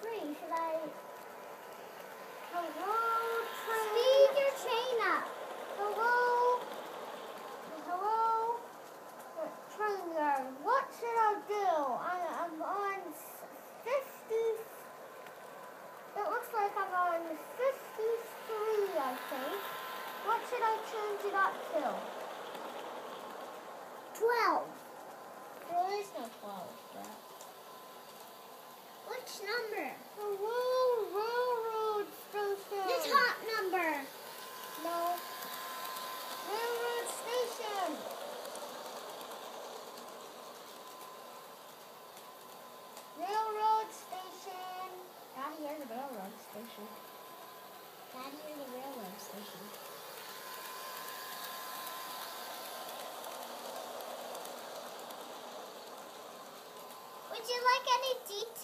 63. Should I... Hello, train. Speed your train up. Hello. Hello. Train yard. What should I do? I'm on 50. It looks like I'm on 53, I think. What should I change it up to? 12. There is no 12 yet. Which number? Hello, railroad station. The top number. No. Railroad station. Railroad station. Daddy, here's the railroad station. Daddy, here's the railroad station. Would you like any details?